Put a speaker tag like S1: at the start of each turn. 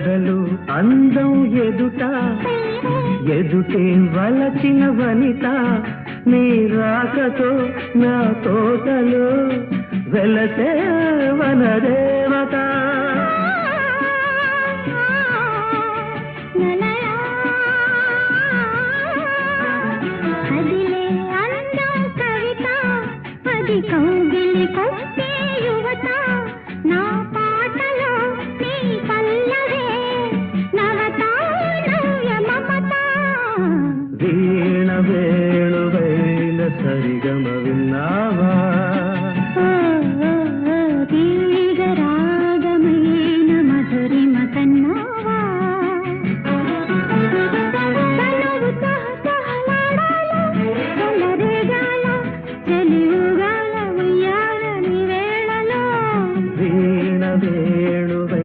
S1: ఎదలు అందం ఎదుట ఎదుటే వలచిన వనిత నీ రాకతో నా తోటలో వెలసే వనదేవత
S2: అదిలే అందం కవిత అది కౌగిలి కొట్టే యువత నా పాటలో నీ